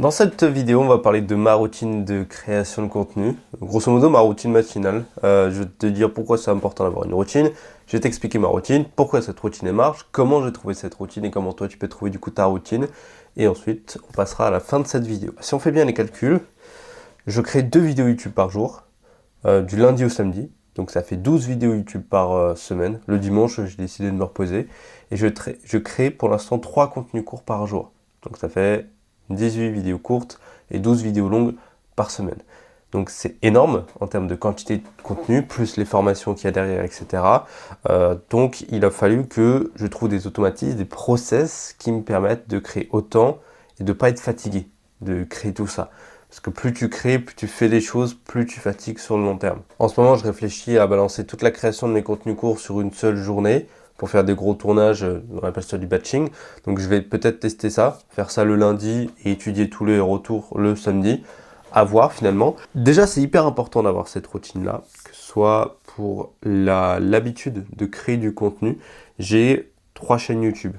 Dans cette vidéo, on va parler de ma routine de création de contenu. Grosso modo, ma routine matinale. Je vais te dire pourquoi c'est important d'avoir une routine. Je vais t'expliquer ma routine, pourquoi cette routine marche, comment j'ai trouvé cette routine et comment toi tu peux trouver du coup ta routine. Et ensuite, on passera à la fin de cette vidéo. Si on fait bien les calculs, je crée 2 vidéos YouTube par jour, du lundi au samedi. Donc ça fait 12 vidéos YouTube par semaine. Le dimanche, j'ai décidé de me reposer. Et je crée pour l'instant 3 contenus courts par jour. Donc ça fait 18 vidéos courtes et 12 vidéos longues par semaine. Donc c'est énorme en termes de quantité de contenu, plus les formations qu'il y a derrière, etc. Donc il a fallu que je trouve des automatismes, des process qui me permettent de créer autant et de ne pas être fatigué de créer tout ça. Parce que plus tu crées, plus tu fais des choses, plus tu fatigues sur le long terme. En ce moment, je réfléchis à balancer toute la création de mes contenus courts sur une seule journée pour faire des gros tournages, on appelle ça du batching. Donc je vais peut-être tester ça, faire ça le lundi et étudier tous les retours le samedi. À voir finalement. Déjà, c'est hyper important d'avoir cette routine-là, que ce soit pour l'habitude de créer du contenu. J'ai 3 chaînes YouTube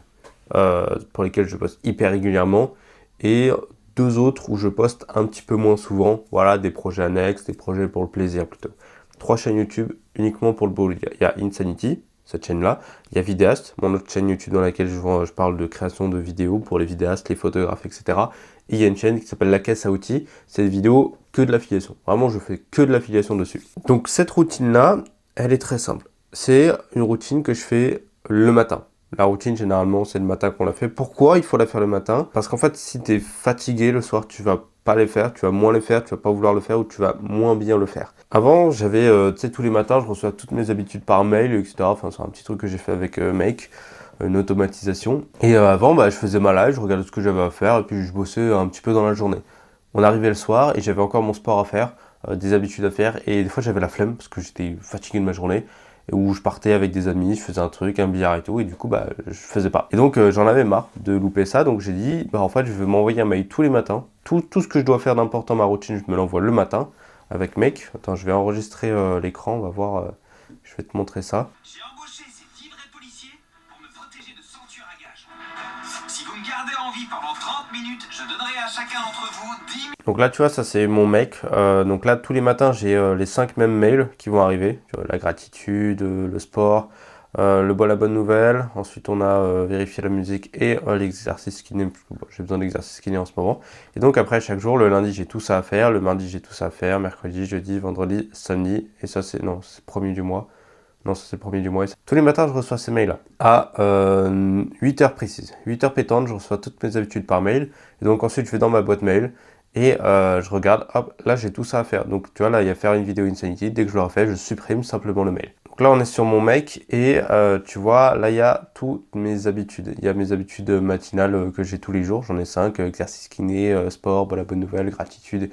pour lesquelles je poste hyper régulièrement et 2 autres où je poste un petit peu moins souvent. Voilà, des projets annexes, des projets pour le plaisir plutôt. 3 chaînes YouTube uniquement pour le boulot. Il y a Insanity, cette chaîne-là. Il y a Vidéaste, mon autre chaîne YouTube dans laquelle je parle de création de vidéos pour les vidéastes, les photographes, etc. Et il y a une chaîne qui s'appelle La Caisse à Outils. C'est des vidéos que de l'affiliation. Vraiment, je fais que de l'affiliation dessus. Donc cette routine-là, elle est très simple. C'est une routine que je fais le matin. La routine, généralement, c'est le matin qu'on la fait. Pourquoi il faut la faire le matin? Parce qu'en fait, si tu es fatigué le soir, tu vas pas les faire, tu vas moins les faire, tu vas pas vouloir le faire ou tu vas moins bien le faire. Avant, j'avais, tu sais, tous les matins, je reçois toutes mes habitudes par mail, etc. Enfin, c'est un petit truc que j'ai fait avec Make, une automatisation. Et avant, je faisais ma live, je regardais ce que j'avais à faire et puis je bossais un petit peu dans la journée. On arrivait le soir et j'avais encore mon sport à faire, des habitudes à faire et des fois j'avais la flemme parce que j'étais fatigué de ma journée. Où je partais avec des amis, je faisais un truc, un billard et tout, et du coup, je faisais pas. Et donc, j'en avais marre de louper ça, donc j'ai dit, en fait, je vais m'envoyer un mail tous les matins. Tout ce que je dois faire d'important, ma routine, je me l'envoie le matin avec Make. Attends, je vais enregistrer l'écran, on va voir, je vais te montrer ça. J'ai embauché ces 10 vrais policiers pour me protéger de 100 tueurs à gages. Si vous me gardez en vie pendant 30 minutes, je donnerai à chacun d'entre vous 10 000. Donc là, tu vois, ça c'est mon Make. Donc là, tous les matins, j'ai les 5 mêmes mails qui vont arriver. Tu vois, la gratitude, le sport, la bonne nouvelle. Ensuite, on a vérifier la musique et l'exercice kiné. J'ai besoin d'exercice kiné en ce moment. Et donc après, chaque jour, le lundi, j'ai tout ça à faire. Le mardi, j'ai tout ça à faire. Mercredi, jeudi, vendredi, samedi. Et ça, c'est le premier du mois. Non, ça c'est le premier du mois. Tous les matins, je reçois ces mails-là. À 8 heures précises. 8 heures pétantes, je reçois toutes mes habitudes par mail. Et donc ensuite, je vais dans ma boîte mail. Et je regarde, hop, là j'ai tout ça à faire. Donc tu vois, là il y a faire une vidéo Insanity. Dès que je l'aurai fait, je supprime simplement le mail. Donc là on est sur mon Make et tu vois, là il y a toutes mes habitudes. Il y a mes habitudes matinales que j'ai tous les jours. J'en ai 5, exercice kiné, sport, la bonne nouvelle, gratitude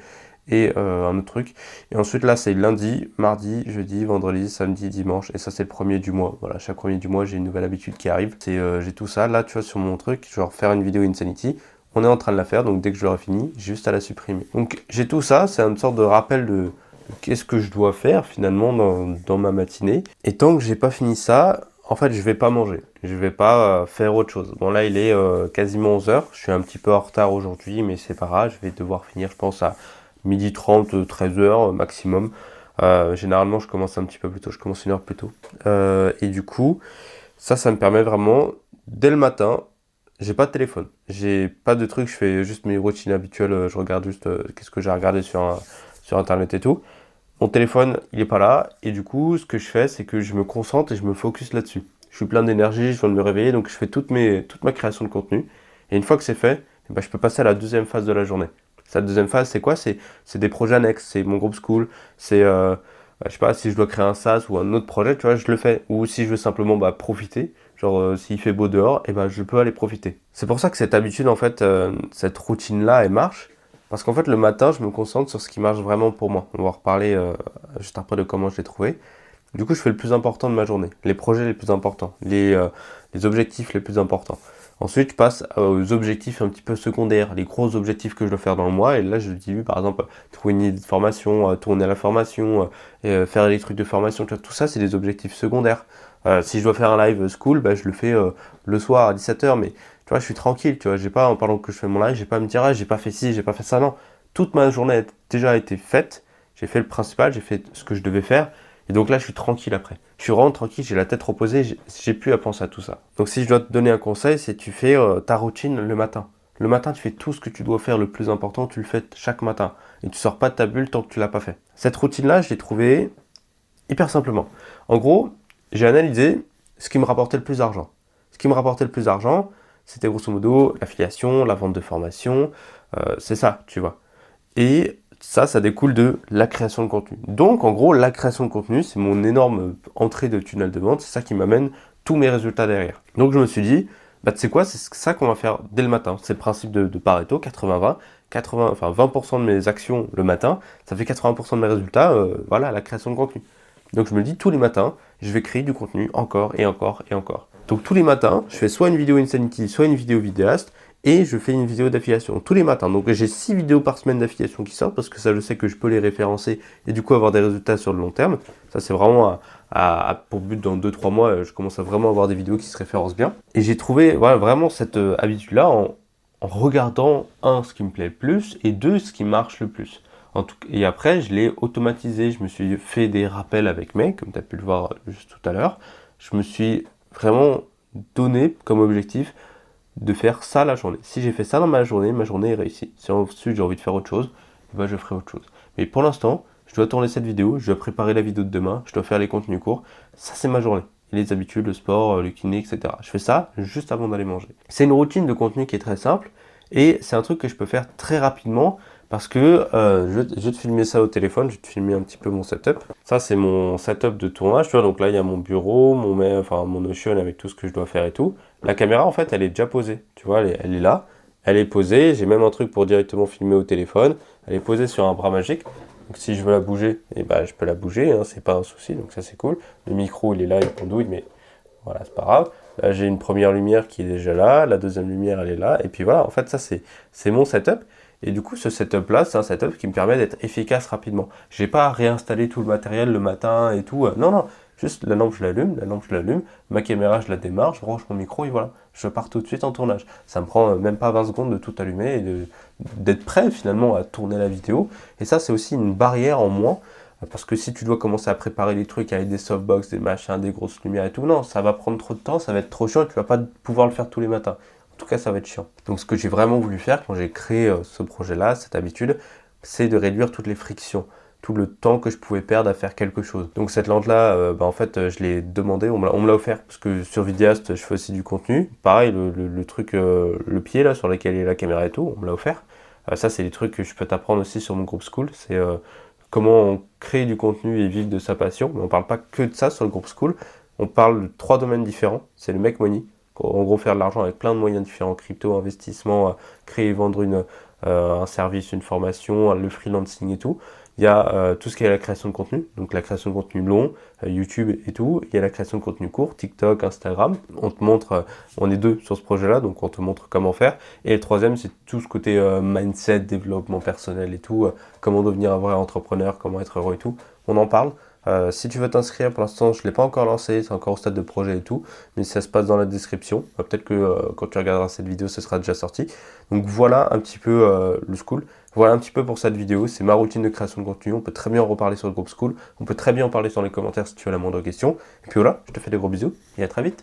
et un autre truc. Et ensuite là c'est lundi, mardi, jeudi, vendredi, samedi, dimanche. Et ça c'est le premier du mois. Voilà, chaque premier du mois j'ai une nouvelle habitude qui arrive. J'ai tout ça. Là tu vois sur mon truc, je vais refaire une vidéo Insanity. On est en train de la faire, donc dès que je l'aurai fini, j'ai juste à la supprimer. Donc j'ai tout ça, c'est une sorte de rappel de qu'est-ce que je dois faire finalement dans ma matinée. Et tant que j'ai pas fini ça, en fait je vais pas manger, je vais pas faire autre chose. Bon là il est quasiment 11h, je suis un petit peu en retard aujourd'hui, mais c'est pas grave, je vais devoir finir je pense à 12h30, 13h maximum. Généralement je commence un petit peu plus tôt, je commence 1 heure plus tôt. Et du coup, ça me permet vraiment, dès le matin, j'ai pas de téléphone, j'ai pas de trucs, je fais juste mes routines habituelles, je regarde juste qu'est-ce que j'ai regardé sur internet et tout. Mon téléphone, il est pas là, et du coup, ce que je fais, c'est que je me concentre et je me focus là-dessus. Je suis plein d'énergie, je viens de me réveiller, donc je fais toute ma création de contenu. Et une fois que c'est fait, je peux passer à la deuxième phase de la journée. Cette deuxième phase, c'est quoi? C'est des projets annexes, c'est mon groupe school, c'est je sais pas, si je dois créer un SaaS ou un autre projet, tu vois, je le fais. Ou si je veux simplement profiter, genre s'il fait beau dehors, je peux aller profiter. C'est pour ça que cette habitude, en fait, cette routine-là, elle marche. Parce qu'en fait, le matin, je me concentre sur ce qui marche vraiment pour moi. On va reparler juste après de comment je l'ai trouvé. Du coup, je fais le plus important de ma journée, les projets les plus importants, les objectifs les plus importants. Ensuite, je passe aux objectifs un petit peu secondaires, les gros objectifs que je dois faire dans le mois. Et là, je dis, par exemple, trouver une idée de formation, tourner à la formation, faire des trucs de formation. Tout ça, c'est des objectifs secondaires. Si je dois faire un live school, je le fais le soir à 17h. Mais Tu vois, je suis tranquille, tu vois, j'ai pas, en parlant que je fais mon live, j'ai pas à me dire, ah, j'ai pas fait ci, j'ai pas fait ça, non. Toute ma journée a déjà été faite, j'ai fait le principal, j'ai fait ce que je devais faire, et donc là, je suis tranquille après. Je suis vraiment tranquille, j'ai la tête reposée, j'ai plus à penser à tout ça. Donc si je dois te donner un conseil, c'est tu fais ta routine le matin. Le matin, tu fais tout ce que tu dois faire, le plus important, tu le fais chaque matin. Et tu sors pas de ta bulle tant que tu l'as pas fait. Cette routine-là, je l'ai trouvée hyper simplement. En gros, j'ai analysé ce qui me rapportait le plus d'argent. Ce qui me rapportait le plus d'argent, c'était grosso modo l'affiliation, la vente de formation, c'est ça, tu vois. Et ça découle de la création de contenu. Donc, en gros, la création de contenu, c'est mon énorme entrée de tunnel de vente, c'est ça qui m'amène tous mes résultats derrière. Donc, je me suis dit, bah, tu sais quoi, c'est ça qu'on va faire dès le matin. C'est le principe de Pareto, 80-20. 20% de mes actions le matin, ça fait 80% de mes résultats, voilà, la création de contenu. Donc je me dis tous les matins, je vais créer du contenu encore et encore et encore. Donc tous les matins, je fais soit une vidéo Insanity, soit une vidéo vidéaste, et je fais une vidéo d'affiliation tous les matins. Donc j'ai 6 vidéos par semaine d'affiliation qui sortent, parce que ça je sais que je peux les référencer et du coup avoir des résultats sur le long terme. Ça c'est vraiment pour but dans 2-3 mois, je commence à vraiment avoir des vidéos qui se référencent bien. Et j'ai trouvé voilà, vraiment cette habitude-là en regardant, un, ce qui me plaît le plus, et deux, ce qui marche le plus. Et après, je l'ai automatisé, je me suis fait des rappels avec May, comme tu as pu le voir juste tout à l'heure. Je me suis vraiment donné comme objectif de faire ça la journée. Si j'ai fait ça dans ma journée est réussie. Si ensuite j'ai envie de faire autre chose, ben je ferai autre chose. Mais pour l'instant, je dois tourner cette vidéo, je dois préparer la vidéo de demain, je dois faire les contenus courts. Ça, c'est ma journée. Et les habitudes, le sport, le kiné, etc. Je fais ça juste avant d'aller manger. C'est une routine de contenu qui est très simple et c'est un truc que je peux faire très rapidement parce que je vais te filmer ça au téléphone, je vais te filmer un petit peu mon setup. Ça, c'est mon setup de tournage, tu vois. Donc là, il y a mon bureau, mon Notion avec tout ce que je dois faire et tout. La caméra, en fait, elle est déjà posée. Tu vois, elle est là. Elle est posée. J'ai même un truc pour directement filmer au téléphone. Elle est posée sur un bras magique. Donc si je veux la bouger, eh ben, je peux la bouger, hein, c'est pas un souci. Donc ça, c'est cool. Le micro, il est là, il pendouille, mais voilà, c'est pas grave. Là, j'ai une première lumière qui est déjà là. La deuxième lumière, elle est là. Et puis voilà, en fait, ça, c'est mon setup. Et du coup, ce setup-là, c'est un setup qui me permet d'être efficace rapidement. J'ai pas à réinstaller tout le matériel le matin et tout. Non, non, juste la lampe, je l'allume, ma caméra, je la démarre, je branche mon micro et voilà, je pars tout de suite en tournage. Ça me prend même pas 20 secondes de tout allumer et d'être prêt finalement à tourner la vidéo. Et ça, c'est aussi une barrière en moins. Parce que si tu dois commencer à préparer des trucs avec des softbox, des machins, des grosses lumières et tout, non, ça va prendre trop de temps, ça va être trop chiant et tu vas pas pouvoir le faire tous les matins. En tout cas, ça va être chiant. Donc, ce que j'ai vraiment voulu faire quand j'ai créé ce projet-là, cette habitude, c'est de réduire toutes les frictions, tout le temps que je pouvais perdre à faire quelque chose. Donc, cette lampe-là, en fait, je l'ai demandé, on me l'a offert, parce que sur Vidéaste, je fais aussi du contenu. Pareil, le truc, le pied là, sur lequel est la caméra et tout, on me l'a offert. Ça, c'est des trucs que je peux t'apprendre aussi sur mon groupe School. C'est comment on crée du contenu et vivre de sa passion. Mais on parle pas que de ça sur le groupe School. On parle de 3 domaines différents. C'est le make money. En gros, faire de l'argent avec plein de moyens différents, crypto, investissement, créer et vendre un service, une formation, le freelancing et tout. Il y a tout ce qui est la création de contenu, donc la création de contenu long, YouTube et tout. Il y a la création de contenu court, TikTok, Instagram. On te montre, on est 2 sur ce projet-là, donc on te montre comment faire. Et le troisième, c'est tout ce côté mindset, développement personnel et tout, comment devenir un vrai entrepreneur, comment être heureux et tout. On en parle. Si tu veux t'inscrire, pour l'instant je ne l'ai pas encore lancé, c'est encore au stade de projet et tout, mais ça se passe dans la description. Peut-être que quand tu regarderas cette vidéo, ce sera déjà sorti. Donc voilà un petit peu le School. Voilà un petit peu pour cette vidéo, c'est ma routine de création de contenu. On peut très bien en reparler sur le groupe School, on peut très bien en parler dans les commentaires si tu as la moindre question. Et puis voilà, je te fais des gros bisous et à très vite.